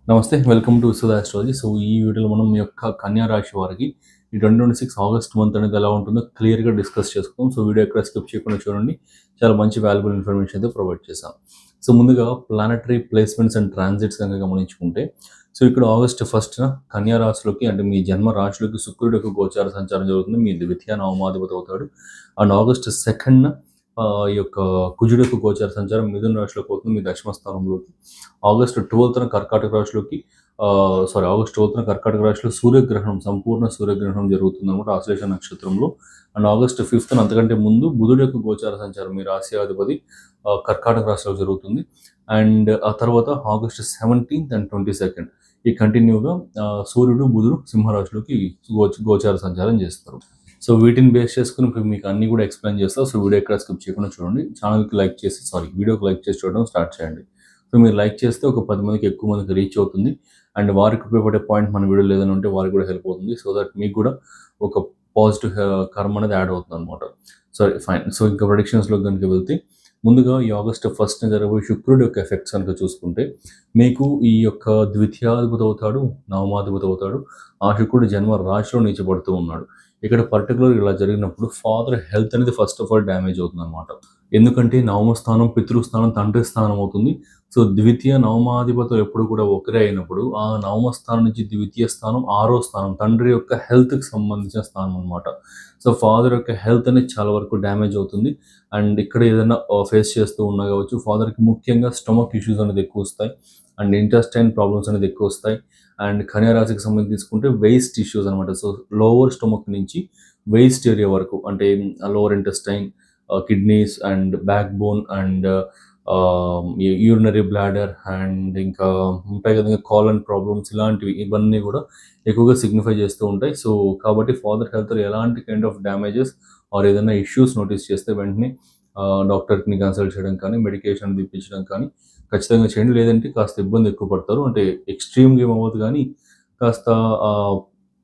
నమస్తే. Welcome to Vishwada astrology. So, ఈ వీడియోలో మనం మీ యొక్క కన్యా రాశి వారికి ఈ 2026 ఆగస్ట్ మంత్ అనేది ఎలా ఉంటుందో క్లియర్‌గా డిస్కస్ చేసుకుందాం. సో, వీడియో ఎక్కడ స్కిప్ చేయకుండా చూడండి. చాలా మంచి వాల్యుబుల్ ఇన్ఫర్మేషన్ అయితే ప్రొవైడ్ చేశాం. సో, ముందుగా ప్లానెటరీ ప్లేస్‌మెంట్స్ అండ్ ట్రాన్సిట్స్ గనుక గమనించుకుంటే, సో, ఇక్కడ ఆగస్ట్ 1న కన్యా రాశిలోకి అంటే మీ జన్మ రాశిలోకి శుక్రుడి యొక్క గోచార సంచారం జరుగుతుంది. మీ ద్వితీయ నవమాధిపతి అవుతాడు. అండ్ ఆగస్ట్ 2న ఈ యొక్క కుజుడు యొక్క గోచార సంచారం మిథున రాశిలోకి పోతుంది మీ దశమ స్థానంలోకి. ఆగస్ట్ 12న కర్కాటక రాశిలోకి ఆగస్ట్ 12న కర్కాటక రాశిలో సూర్యగ్రహణం, సంపూర్ణ సూర్యగ్రహణం జరుగుతుందన్నమాట ఆశ్లేష నక్షత్రంలో. అండ్ ఆగస్ట్ 5న అంతకంటే ముందు బుధుడు యొక్క గోచార సంచారం మీ రాశియాధిపతి కర్కాటక రాశిలో జరుగుతుంది. అండ్ ఆ తర్వాత ఆగస్ట్ 17th అండ్ 22nd ఈ కంటిన్యూగా సూర్యుడు, బుధుడు సింహరాశిలోకి గోచార సంచారం చేస్తారు. సో, వీటిని బేస్ చేసుకొని ఇప్పుడు మీకు అన్నీ కూడా ఎక్స్‌ప్లెయిన్ చేస్తా. సో, వీడియో ఎక్కడ స్కిప్ చేయకుండా చూడండి. వీడియోకి లైక్ చేసి చూడడం స్టార్ట్ చేయండి. సో, మీరు లైక్ చేస్తే ఒక 10 మందికి ఎక్కువ మందికి రీచ్ అవుతుంది. అండ్ వారికి ఉపయోగపడే పాయింట్ మన వీడియోలో ఏదైనా ఉంటే వారికి కూడా హెల్ప్ అవుతుంది. సో దట్ మీకు కూడా ఒక పాజిటివ్ కర్మ అనేది యాడ్ అవుతుందన్నమాట. సరే ఫైన్. సో, ఇంకా ప్రెడిక్షన్స్‌లోకి గనుక వెళ్తే ముందుగా ఈ ఆగస్ట్ 1న జరగబోయే శుక్రుడి యొక్క ఎఫెక్ట్స్ కనుక చూసుకుంటే మీకు ఈ యొక్క ద్వితీయాధిపతి అవుతాడు, నవమాధిపతి అవుతాడు. ఆ శుక్రుడు జన్మ రాశిలో నీచబడుతూ ఉన్నాడు. ఇక్కడ పర్టికులర్ ఇలా జరిగినప్పుడు ఫాదర్ హెల్త్ అనేది ఫస్ట్ ఆఫ్ ఆల్ డ్యామేజ్ అవుతుందన్నమాట. ఎందుకంటే నవమ స్థానం పితృస్థానం, తండ్రి స్థానం అవుతుంది. సో, ద్వితీయ నవమాధిపతులు ఎప్పుడు కూడా ఒకరే అయినప్పుడు ఆ నవమ స్థానం నుంచి ద్వితీయ స్థానం, ఆరో స్థానం తండ్రి యొక్క హెల్త్‌కి సంబంధించిన స్థానం అన్నమాట. సో, ఫాదర్ యొక్క హెల్త్ అనేది చాలా వరకు డ్యామేజ్ అవుతుంది. అండ్ ఇక్కడ ఏదైనా ఫేస్ చేస్తూ ఉన్నా కావచ్చు, ఫాదర్‌కి ముఖ్యంగా స్టమక్ ఇష్యూస్ అనేది ఎక్కువొస్తాయి. అండ్ ఇంటెస్టైన్ ప్రాబ్లమ్స్ అనేది ఎక్కువొస్తాయి. అండ్ కన్యా రాశికి సంబంధించి తీసుకుంటే వేస్ట్ ఇష్యూస్ అనమాట. సో, లోవర్ స్టమక్ నుంచి వేస్ట్ ఏరియా వరకు అంటే lower intestine, kidneys and back bone and urinary bladder and ఇంకా ఉంటాయి కదా కాలన్ ప్రాబ్లమ్స్ ఇలాంటివి ఇవన్నీ కూడా ఎక్కువగా సిగ్నిఫై చేస్తూ ఉంటాయి. సో, కాబట్టి ఫాదర్ హెల్త్‌లో ఎలాంటి కైండ్ ఆఫ్ డ్యామేజెస్ ఆర్ ఏదైనా ఇష్యూస్ నోటీస్ చేస్తే వెంటనే డాక్టర్‌ని కన్సల్ట్ చేయడం కానీ, మెడికేషన్ తెప్పించడం కానీ ఖచ్చితంగా చేయండి. లేదంటే కాస్త ఇబ్బంది ఎక్కువ పడతారు. అంటే ఎక్స్‌ట్రీమ్‌గా ఏమి అవ్వదు గానీ కాస్త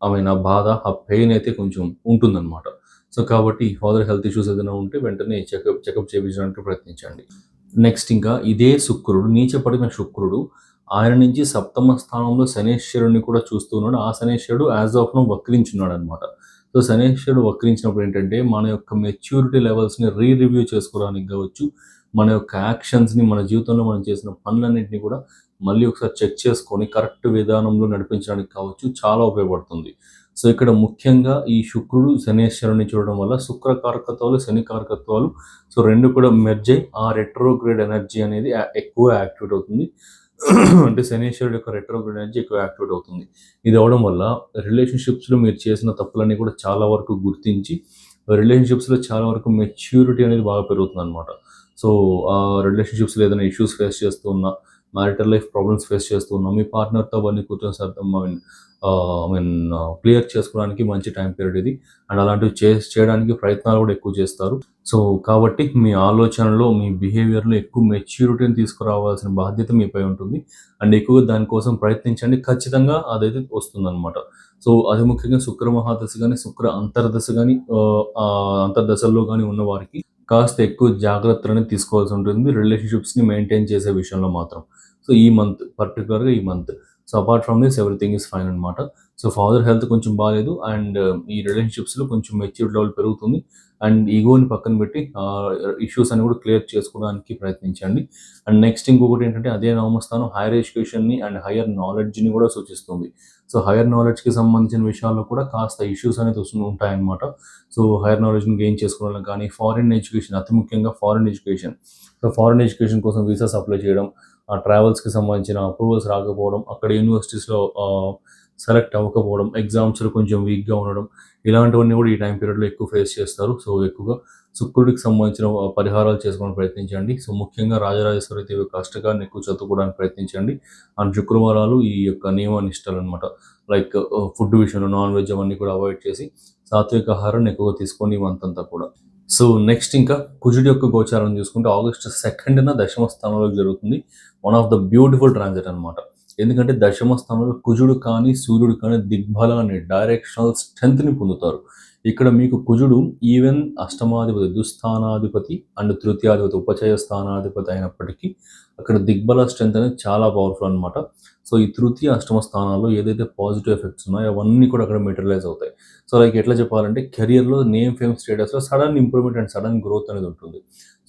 ఆ బాధ, ఆ పెయిన్ అయితే కొంచెం ఉంటుందన్నమాట. సో, కాబట్టి ఫాదర్ హెల్త్ ఇష్యూస్ ఏదైనా ఉంటే వెంటనే చెకప్ చేపించడానికి ప్రయత్నించండి. నెక్స్ట్ ఇంకా ఇదే శుక్రుడు నీచపడిన శుక్రుడు ఆయన నుంచి సప్తమ స్థానంలో శనేశ్వరుడిని కూడా చూస్తూ ఉన్నాడు. ఆ శనేశ్వరుడు యాజ్ ఆఫ్ నౌ వక్రించున్నాడనమాట. సో, శనేశ్వరుడు వక్రించినప్పుడు ఏంటంటే మన యొక్క మెచ్యూరిటీ లెవెల్స్‌ని రివ్యూ చేసుకోవడానికి కావచ్చు, మన యొక్క యాక్షన్స్‌ని మన జీవితంలో మనం చేసిన పనులన్నింటినీ కూడా మళ్ళీ ఒకసారి చెక్ చేసుకొని కరెక్ట్ విధానంలో నడిపించడానికి కావచ్చు చాలా ఉపయోగపడుతుంది. సో, ఇక్కడ ముఖ్యంగా ఈ శుక్రుడు శనేశ్వరుడిని చూడడం వల్ల శుక్ర కారకత్వాలు, శని కారకత్వాలు సో, 2 కూడా మెర్జ్ అయ్యి ఆ రెట్రోగ్రేడ్ ఎనర్జీ అనేది ఎక్కువ యాక్టివేట్ అవుతుంది. అంటే శనీశ్వరుడు యొక్క రెట్రోగ్రేడ్ ఎనర్జీ ఎక్కువ యాక్టివేట్ అవుతుంది. ఇది అవ్వడం వల్ల రిలేషన్‌షిప్స్‌లో మీరు చేసిన తప్పులన్నీ కూడా చాలా వరకు గుర్తించి రిలేషన్‌షిప్స్‌లో చాలా వరకు మెచ్యూరిటీ అనేది బాగా పెరుగుతుందనమాట. సో, రిలేషన్‌షిప్స్‌లో ఏదైనా ఇష్యూస్ ఫేస్ చేస్తూ ఉన్నా, మ్యారిటల్ లైఫ్ ప్రాబ్లమ్స్ ఫేస్ చేస్తూ ఉన్నా, మీ పార్ట్నర్‌తో అవన్నీ కూర్చొని క్లియర్ చేసుకోవడానికి మంచి టైం పీరియడ్ ఇది. అండ్ అలాంటివి చేయడానికి ప్రయత్నాలు కూడా ఎక్కువ చేస్తారు. సో, కాబట్టి మీ ఆలోచనలో, మీ బిహేవియర్‌లో ఎక్కువ మెచ్యూరిటీని తీసుకురావాల్సిన బాధ్యత మీపై ఉంటుంది. అండ్ ఎక్కువగా దానికోసం ప్రయత్నించండి. ఖచ్చితంగా అదైతే వస్తుందనమాట. సో, అది ముఖ్యంగా శుక్ర మహాదశ గాని, శుక్ర అంతర్దశ గాని అంతర్దశల్లో గాని ఉన్న వారికి కాస్త ఎక్కువ జాగ్రత్తలనేది తీసుకోవాల్సి ఉంటుంది. రిలేషన్‌షిప్స్‌ని మెయింటైన్ చేసే విషయంలో మాత్రం. సో, పర్టిక్యులర్‌గా ఈ month. So, apart from this everything is fine అనమాట. సో, ఫాదర్ హెల్త్ కొంచెం బాలేదు. అండ్ ఈ రిలేషన్‌షిప్స్‌లో కొంచెం మెచ్యూరిటీ లెవెల్ పెరుగుతుంది. అండ్ ఈగోని పక్కన పెట్టి ఇష్యూస్ అన్ని కూడా క్లియర్ చేసుకోవడానికి ప్రయత్నించండి. అండ్ నెక్స్ట్ ఇంకొకటి ఏంటంటే అదే నవమస్థానం హైయర్ ఎడ్యుకేషన్‌ని అండ్ హైయర్ నాలెడ్జ్‌ని కూడా సూచిస్తుంది. సో, హైయర్ నాలెడ్జ్‌కి సంబంధించిన విషయాల్లో కూడా కాస్త ఇష్యూస్ అనేది ఉంటాయన్నమాట. సో, హైయర్ నాలెడ్జ్‌ని గెయిన్ చేసుకోవడం కానీ, ఫారిన్ ఎడ్యుకేషన్ అతి ముఖ్యంగా foreign education. So, foreign education కోసం వీసాస్ అప్లై చేయడం, ట్రావెల్స్‌కి సంబంధించిన అప్రూవల్స్ రాకపోవడం, అక్కడ యూనివర్సిటీస్‌లో సెలెక్ట్ అవ్వకపోవడం, ఎగ్జామ్స్‌లో కొంచెం వీక్‌గా ఉండడం, ఇలాంటివన్నీ కూడా ఈ టైం పీరియడ్‌లో ఎక్కువ ఫేస్ చేస్తారు. సో, ఎక్కువగా శుక్రుడికి సంబంధించిన పరిహారాలు చేసుకోవడానికి ప్రయత్నించండి. సో, ముఖ్యంగా రాజరాజేశ్వరి దేవి యొక్క అష్టకాన్ని ఎక్కువ చదువుకోవడానికి ప్రయత్నించండి. అండ్ శుక్రవారాలు ఈ యొక్క నియమ నిష్టలనమాట. లైక్ ఫుడ్ విషయంలో నాన్ వెజ్ అవన్నీ కూడా అవాయిడ్ చేసి సాత్విక ఆహారాన్ని ఎక్కువగా తీసుకోండి ఈ మంత్ అంతా కూడా. సో, నెక్స్ట్ ఇంకా కుజుడి యొక్క గోచారం చూసుకుంటే ఆగస్ట్ 2న దశమ స్థానంలోకి జరుగుతుంది. One of the beautiful transit అనమాట. ఎందుకంటే దశమ స్థానంలో కుజుడు కానీ, సూర్యుడు కానీ దిగ్బలాన్ని, డైరెక్షనల్ స్ట్రెంగ్త్‌ని పొందుతారు. ఇక్కడ మీకు కుజుడు ఈవెన్ అష్టమాధిపతి, దుస్థానాధిపతి అండ్ తృతీయాధిపతి, ఉపచయ స్థానాధిపతి అయినప్పటికీ అక్కడ దిగ్బల స్ట్రెంగ్త్ అనేది చాలా పవర్ఫుల్ అనమాట. సో ఈ తృతీయ అష్టమ స్థానాల్లో ఏదైతే పాజిటివ్ ఎఫెక్ట్స్ ఉన్నాయో అవన్నీ కూడా అక్కడ మెటీరియలైజ్ అవుతాయి. సో లైక్ ఎట్లా చెప్పాలంటే కెరియర్‌లో నేమ్, ఫేమ్, స్టేటస్‌లో sudden improvement and sudden growth అనేది ఉంటుంది.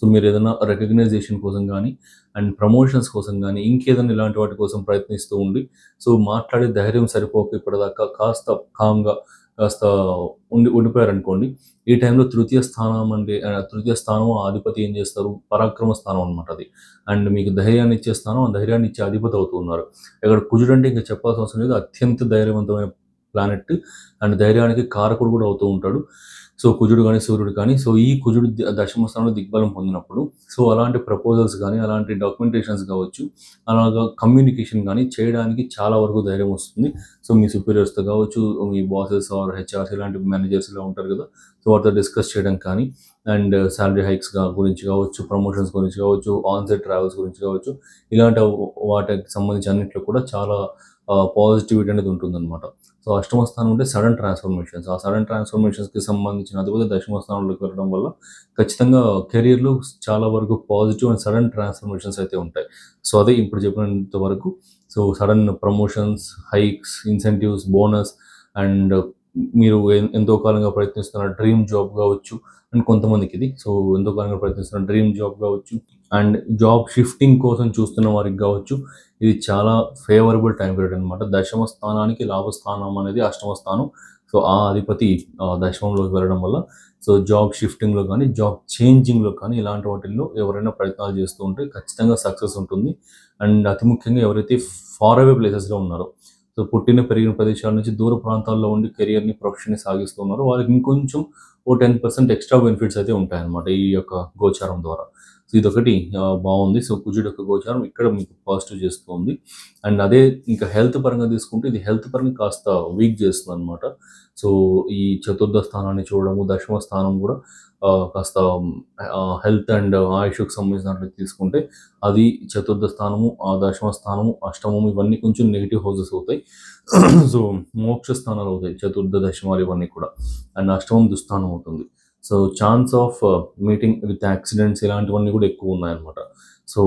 సో మీరు ఏదైనా రికగ్నైజేషన్ కోసం గానీ, అండ్ ప్రమోషన్స్ కోసం గానీ, ఇంకేదైనా ఇలాంటి వాటి కోసం ప్రయత్నిస్తూ ఉండి, సో మాట్లాడే ధైర్యం సరిపోక ఇప్పటిదాకా కాస్త కామ్‌గా కాస్త ఉండిపోయారనుకోండి. ఈ టైంలో తృతీయ స్థానం అంటే తృతీయ స్థానం అధిపతి ఏం చేస్తారు? పరాక్రమ స్థానం అనమాట అది. అండ్ మీకు ధైర్యాన్ని ఇచ్చే స్థానం, ఆ ధైర్యాన్ని ఇచ్చే అధిపతి అవుతూ ఉన్నారు. ఇక్కడ కుజుడంటే ఇంక చెప్పాల్సిన అవసరం లేదు. అత్యంత ధైర్యవంతమైన ప్లానెట్ అండ్ ధైర్యానికి కారకుడు కూడా అవుతూ ఉంటాడు. సో కుజుడు కానీ, సూర్యుడు కానీ, సో ఈ కుజుడు దశమ స్థానంలో దిగ్బలం పొందినప్పుడు, సో అలాంటి ప్రపోజల్స్ కానీ, అలాంటి డాక్యుమెంటేషన్స్ కావచ్చు, అలాగా కమ్యూనికేషన్ కానీ చేయడానికి చాలా వరకు ధైర్యం వస్తుంది. సో మీ సుపీరియర్స్‌తో కావచ్చు, మీ బాసెస్ ఆర్ హెచ్ఆర్స్ ఇలాంటి మేనేజర్స్ ఇలా ఉంటారు కదా! సో వాటితో డిస్కస్ చేయడం కానీ, అండ్ సాలరీ హైక్స్ గురించి కావచ్చు, ప్రమోషన్స్ గురించి కావచ్చు, ఆన్‌సైట్ ట్రావెల్స్ గురించి కావచ్చు, ఇలాంటి వాటికి సంబంధించి అన్నిట్లో కూడా చాలా పాజిటివిటీ అనేది ఉంటుందన్నమాట. సో అష్టమ స్థానం అంటే సడన్ ట్రాన్స్‌ఫర్మేషన్స్. ఆ సడన్ ట్రాన్స్‌ఫర్మేషన్స్‌కి సంబంధించిన అధిపతి దశమ స్థానంలోకి వెళ్ళడం వల్ల ఖచ్చితంగా కెరియర్‌లో చాలా వరకు పాజిటివ్ అండ్ సడన్ ట్రాన్స్‌ఫర్మేషన్స్ అయితే ఉంటాయి. సో అదే ఇప్పుడు చెప్పినంత వరకు. So sudden promotions, hikes, incentives, bonus and మీరు ఎంతో కాలంగా ప్రయత్నిస్తున్న డ్రీమ్ జాబ్ కావచ్చు. అండ్ కొంతమందికిది. సో ఎంతో కాలంగా ప్రయత్నిస్తున్న డ్రీమ్ జాబ్ కావచ్చు, అండ్ జాబ్ షిఫ్టింగ్ కోసం చూస్తున్న వారికి కావచ్చు. ఇది చాలా ఫేవరబుల్ టైం పీరియడ్ అనమాట. దశమ స్థానానికి లాభస్థానం అనేది అష్టమ స్థానం. సో ఆ అధిపతి దశమంలోకి వెళ్ళడం వల్ల సో జాబ్ షిఫ్టింగ్‌లో కానీ, జాబ్ చేంజింగ్‌లో కానీ ఇలాంటి వాటిల్లో ఎవరైనా ప్రయత్నాలు చేస్తూ ఉంటే ఖచ్చితంగా సక్సెస్ ఉంటుంది. అండ్ అతి ముఖ్యంగా ఎవరైతే ఫార్ అవే ప్లేసెస్‌లో ఉన్నారో, సో పుట్టిన, పెరిగిన ప్రదేశాల నుంచి దూర ప్రాంతాల్లో ఉండి కెరియర్‌ని, ప్రొఫెషన్‌ని సాగిస్తూ ఉన్నారో వాళ్ళకి ఇంకొంచెం ఓ 10% ఎక్స్‌ట్రా బెనిఫిట్స్ అయితే ఉంటాయన్నమాట ఈ యొక్క గోచారం ద్వారా. సో ఇదొకటి బావుంది. సో కుజుడు యొక్క గోచారం ఇక్కడ మీకు పాజిటివ్ చేస్తూ ఉంది. అండ్ అదే ఇంకా హెల్త్ పరంగా తీసుకుంటే ఇది హెల్త్ పరంగా కాస్త వీక్ చేస్తుందనమాట. సో ఈ చతుర్థ స్థానాన్ని చూడడము, దశమ స్థానం కూడా కాస్త హెల్త్ అండ్ ఆయుష్‌కి సంబంధించిన దాంట్లో తీసుకుంటే అది చతుర్థ స్థానము, దశమ స్థానము, అష్టమము ఇవన్నీ కొంచెం నెగెటివ్ హౌసెస్ అవుతాయి. సో మోక్ష స్థానాలు అవుతాయి చతుర్థ, దశమాలు ఇవన్నీ కూడా. అండ్ అష్టమం దుస్థానం అవుతుంది. So chance of meeting with accidents ఇలాంటివన్నీ కూడా ఎక్కువ ఉన్నాయన్నమాట. సో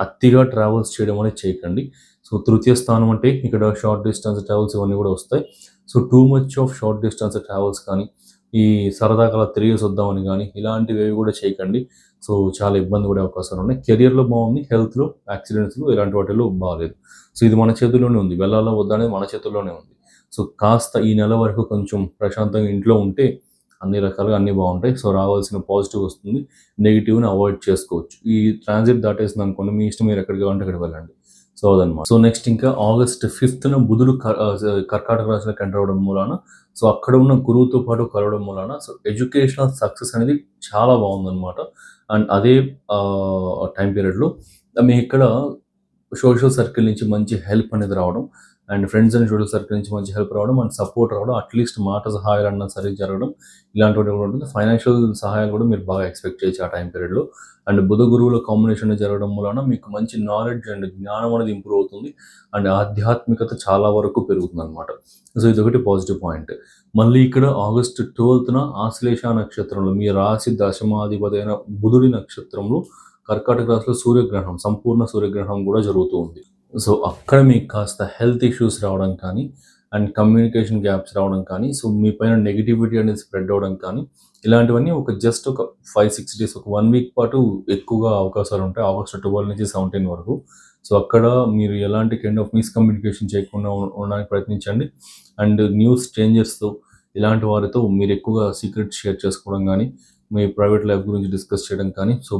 అతిగా ట్రావెల్స్ చేయడం అనేది చేయకండి. సో తృతీయ స్థానం అంటే ఇక్కడ షార్ట్ డిస్టెన్స్ ట్రావెల్స్ ఇవన్నీ కూడా వస్తాయి. So too much of short distance travels కానీ, ఈ సరదాగా అలా తిరిగేసి వద్దామని కానీ ఇలాంటివి కూడా చేయకండి. సో చాలా ఇబ్బంది పడే అవకాశాలు ఉన్నాయి. కెరియర్‌లో బాగుంది. హెల్త్‌లో, యాక్సిడెంట్స్‌లో ఇలాంటి వాటిల్లో బాలేదు. సో ఇది మన చేతుల్లోనే ఉంది. వెళ్ళాలా వద్దా అనేది మన చేతుల్లోనే ఉంది. సో కాస్త ఈ నెల వరకు కొంచెం ప్రశాంతంగా ఇంట్లో ఉంటే అన్ని రకాలుగా అన్నీ బావుంటాయి. సో రావాల్సిన పాజిటివ్ వస్తుంది. నెగెటివ్‌ని అవాయిడ్ చేసుకోవచ్చు. ఈ ట్రాన్సిట్ దాటేసిందనుకోండి మీ ఇష్టం మీరు ఎక్కడికి కావాలంటే అక్కడికి వెళ్ళండి. సో అదనమాట. సో నెక్స్ట్ ఇంకా ఆగస్ట్ 5న బుధుడు కర్కాటక రాశిలోకి ఎంటర్ అవ్వడం మూలాన సో అక్కడ ఉన్న గురువుతో పాటు కలవడం మూలాన సో ఎడ్యుకేషనల్ సక్సెస్ అనేది చాలా బావుందనమాట. అండ్ అదే టైం పీరియడ్‌లో మీకిక్కడ సోషల్ సర్కిల్ నుంచి మంచి హెల్ప్ అనేది రావడం, and friends and social circle నుంచి మంచి హెల్ప్ రావడం, అండ్ సపోర్ట్ రావడం, అట్లీస్ట్ మాట సహాయాలన్నా సరే జరగడం, ఇలాంటివి కూడా ఉంటుంది. ఫైనాన్షియల్ సహాయాలు కూడా మీరు బాగా ఎక్స్‌పెక్ట్ చేయొచ్చు ఆ టైం పీరియడ్‌లో. అండ్ బుధ, గురువుల కాంబినేషన్ జరగడం వలన మీకు మంచి నాలెడ్జ్ అండ్ జ్ఞానం అనేది ఇంప్రూవ్ అవుతుంది. అండ్ ఆధ్యాత్మికత చాలా వరకు పెరుగుతుందనమాట. సో ఇదొకటి పాజిటివ్ పాయింట్. మళ్ళీ ఇక్కడ ఆగస్ట్ 12న ఆశ్లేష నక్షత్రంలో మీ రాశి దశమాధిపతి అయిన బుధుడి నక్షత్రంలో కర్కాటక రాశిలో సూర్యగ్రహణం, సంపూర్ణ సూర్యగ్రహణం కూడా జరుగుతూ ఉంది. సో అక్కడ మీకు కాస్త హెల్త్ ఇష్యూస్ రావడం కానీ, అండ్ కమ్యూనికేషన్ గ్యాప్స్ రావడం కానీ, సో మీ పైన నెగటివిటీ అనేది స్ప్రెడ్ అవ్వడం కానీ, ఇలాంటివన్నీ జస్ట్ ఒక 5, 6 డేస్ ఒక 1 వీక్ పాటు ఎక్కువగా అవకాశాలు ఉంటాయి. ఆగస్ట్ 12 నుంచి 17 వరకు. సో అక్కడ మీరు ఎలాంటి కైండ్ ఆఫ్ మిస్‌కమ్యూనికేషన్ చేయకుండా ఉండడానికి ప్రయత్నించండి. అండ్ న్యూ స్ట్రేంజర్స్‌తో ఇలాంటి వారితో మీరు ఎక్కువగా సీక్రెట్స్ షేర్ చేసుకోవడం గానీ, మీ ప్రైవేట్ లైఫ్ గురించి డిస్కస్ చేయడం కానీ, సో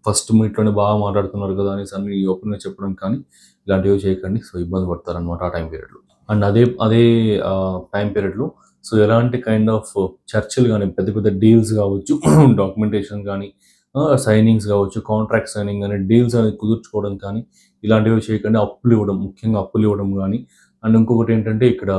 ఫస్ట్ మీట్‌లోనే బాగా మాట్లాడుతున్నారు కదా అనేసి అన్ని ఓపెన్‌గా చెప్పడం కానీ, ఇలాంటివి చేయకండి. సో ఇబ్బంది పడతారనమాట ఆ టైం పీరియడ్‌లో. అండ్ అదే అదే టైం పీరియడ్‌లో సో ఎలాంటి కైండ్ ఆఫ్ చర్చలు గానీ, పెద్ద పెద్ద డీల్స్ కావచ్చు, డాక్యుమెంటేషన్ గానీ, సైనింగ్స్ కావచ్చు, కాంట్రాక్ట్ సైనింగ్ గానీ, డీల్స్ అనేది కుదుర్చుకోవడం కానీ, ఇలాంటివి చేయకండి. అప్పులివ్వడం, ముఖ్యంగా అప్పులివ్వడం గానీ, అండ్ ఇంకొకటేంటంటే ఇక్కడ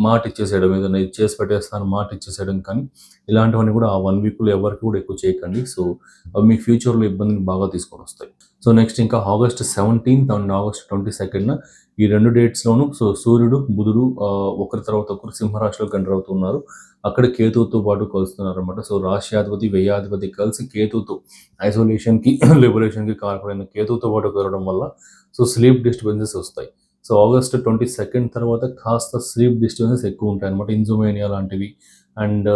మాట ఇచ్చేసేయడం, ఏదైనా ఇది చేసి పెట్టేస్తాను మాట ఇచ్చేసేయడం కానీ, ఇలాంటివన్నీ కూడా ఆ 1 వీక్‌లో ఎవరికీ కూడా ఎక్కువ చేయకండి. సో అవి మీ ఫ్యూచర్‌లో ఇబ్బందిని బాగా తీసుకొనొస్తాయి. సో నెక్స్ట్ ఇంకా ఆగస్ట్ 17థ్ అండ్ ఆగస్ట్ 22న ఈ 2 డేట్స్‌లోనూ సో సూర్యుడు, బుధుడు ఒకరి తర్వాత ఒకరు సింహరాశిలోకి ఎంటర్ అవుతున్నారు. అక్కడ కేతువుతో పాటు కలుస్తున్నారనమాట. సో రాశ్యాధిపతి, వ్యయాధిపతి కలిసి కేతువుతో ఐసోలేషన్‌కి, లిబరేషన్‌కి కారకుడైన కేతువుతో పాటు కలవడం వల్ల సో స్లీప్ డిస్టర్బెన్సెస్ వస్తాయి. సో ఆగస్ట్ 22 తర్వాత కాస్త స్లీప్ డిస్టర్బెన్సెస్ ఎక్కువ ఉంటాయి అనమాట. ఇన్సోమేనియా లాంటివి and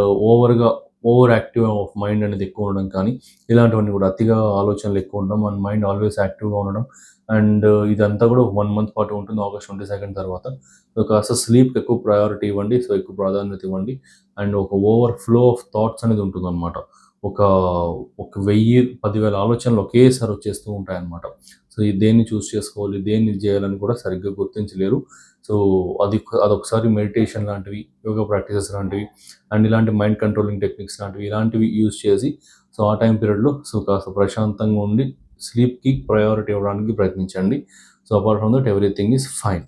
over active of mind అనేది ఎక్కువ ఉండడం కానీ, ఇలాంటివన్నీ కూడా అతిగా ఆలోచనలు ఎక్కువ ఉండడం అండ్ మైండ్ ఆల్వేస్ యాక్టివ్‌గా ఉండడం అండ్ ఇదంతా కూడా 1 మంత్ పాటు ఉంటుంది ఆగస్ట్ 22 తర్వాత. సో కాస్త స్లీప్‌కి ఎక్కువ ప్రయారిటీ ఇవ్వండి. సో ఎక్కువ ప్రాధాన్యత ఇవ్వండి. అండ్ ఒక ఓవర్ ఫ్లో ఆఫ్ థాట్స్ అనేది ఉంటుందన్నమాట. ఒక ఒక 1000, 10,000 ఆలోచనలు ఒకేసారి వచ్చేస్తూ ఉంటాయన్నమాట. సో దేన్ని చూస్ చేసుకోవాలి, దేన్ని చేయాలని కూడా సరిగ్గా గుర్తించలేరు. సో అదొకసారి మెడిటేషన్ లాంటివి, యోగా ప్రాక్టీసెస్ లాంటివి అండ్ ఇలాంటి మైండ్ కంట్రోలింగ్ టెక్నిక్స్ లాంటివి ఇలాంటివి యూజ్ చేసి సో ఆ టైం పీరియడ్‌లో సో కాస్త ప్రశాంతంగా ఉండి స్లీప్‌కి ప్రయారిటీ ఇవ్వడానికి ప్రయత్నించండి. So apart from that everything is fine.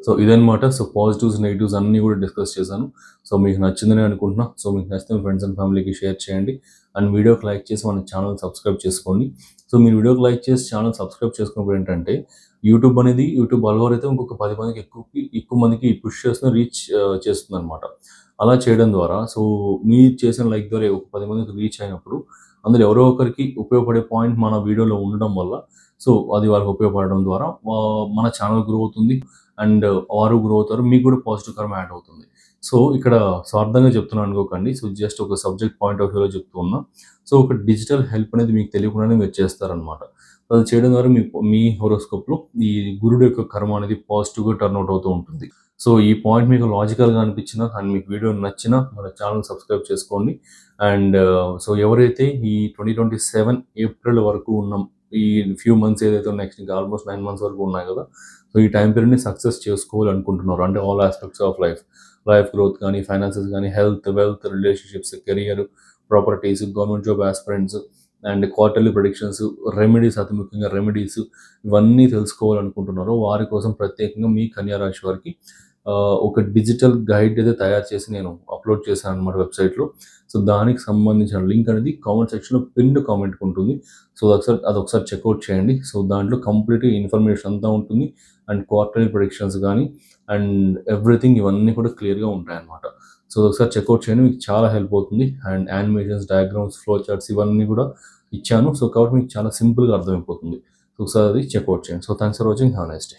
So ఇదనమాట. సో పాజిటివ్స్, నెగెటివ్స్ అన్నీ కూడా డిస్కస్ చేశాను. సో మీకు నచ్చిందని అనుకుంటున్నా. సో మీకు నచ్చితే మీ ఫ్రెండ్స్ అండ్ ఫ్యామిలీకి షేర్ చేయండి. అండ్ వీడియోకి లైక్ చేసి మన ఛానల్ సబ్స్క్రైబ్ చేసుకోండి. సో మీరు వీడియోకి లైక్ చేసి ఛానల్ సబ్స్క్రైబ్ చేసుకున్నప్పుడు ఏంటంటే యూట్యూబ్ అల్గోరిథం ఇంకొక 10 మందికి ఎక్కువ మందికి పుష్ చేస్తుంది, రీచ్ చేస్తుందనమాట. అలా చేయడం ద్వారా సో మీరు చేసిన లైక్ ద్వారా ఒక 10 మందికి రీచ్ అయినప్పుడు అందులో ఎవరో ఒకరికి ఉపయోగపడే పాయింట్ మన వీడియోలో ఉండడం వల్ల సో అది వాళ్ళకి ఉపయోగపడడం ద్వారా మన ఛానల్ గ్రో అవుతుంది. అండ్ వారు గ్రో అవుతారు. మీకు కూడా పాజిటివ్ కర్మ యాడ్ అవుతుంది. సో ఇక్కడ స్వార్థంగా చెప్తున్నాను అనుకోకండి. సో జస్ట్ ఒక సబ్జెక్ట్ పాయింట్ ఆఫ్ వ్యూలో చెప్తూ ఉన్నా. సో ఒక డిజిటల్ హెల్ప్ అనేది మీకు తెలియకుండానే మీరు చేస్తారనమాట. అది చేయడం ద్వారా మీ హోరోస్కోప్‌లో ఈ గురుడు యొక్క కర్మ అనేది పాజిటివ్‌గా టర్న్ అవుట్ అవుతూ ఉంటుంది. సో ఈ పాయింట్ మీకు లాజికల్‌గా అనిపించినా అండ్ మీకు వీడియో నచ్చినా మన ఛానల్ సబ్స్క్రైబ్ చేసుకోండి. అండ్ సో ఎవరైతే ఈ 2027 ఏప్రిల్ వరకు ఉన్న ఈ ఫ్యూ మంత్స్ ఏదైతే నెక్స్ట్ ఇంకా ఆల్మోస్ట్ 9 మంత్స్ వరకు ఉన్నాయి కదా! సో ఈ టైం పీరియడ్‌ని సక్సెస్ చేసుకోవాలనుకుంటున్నారు. అంటే all aspects of life growth కానీ, ఫైనాన్సెస్ కానీ, health, wealth, relationships, career, properties, government job aspirants and quarterly predictions, remedies అతి ముఖ్యంగా రెమెడీస్ ఇవన్నీ తెలుసుకోవాలనుకుంటున్నారో వారి కోసం ప్రత్యేకంగా మీ కన్యా రాశి వారికి ఒక డిజిటల్ గైడ్ అయితే తయారు చేసి నేను అప్లోడ్ చేశాను అనమాట వెబ్‌సైట్‌లో. సో దానికి సంబంధించిన లింక్ అనేది కామెంట్ సెక్షన్‌లో పిన్డ్ కామెంట్‌కి ఉంటుంది. సో అదొకసారి చెక్‌ఔట్ చేయండి. సో దాంట్లో కంప్లీట్‌గా ఇన్ఫర్మేషన్ అంతా ఉంటుంది. అండ్ క్వార్టర్లీ ప్రెడిక్షన్స్ గానీ అండ్ ఎవ్రీథింగ్ ఇవన్నీ కూడా క్లియర్‌గా ఉంటాయన్నమాట. సో ఒకసారి చెక్‌ఔట్ చేయండి. మీకు చాలా హెల్ప్ అవుతుంది. And animations, diagrams, flow charts ఇవన్నీ కూడా ఇచ్చాను. సో కాబట్టి మీకు చాలా సింపుల్‌గా అర్థమైపోతుంది. సో ఒకసారి అది చెక్‌ఔట్ చేయండి. So thanks for watching. Have a nice day.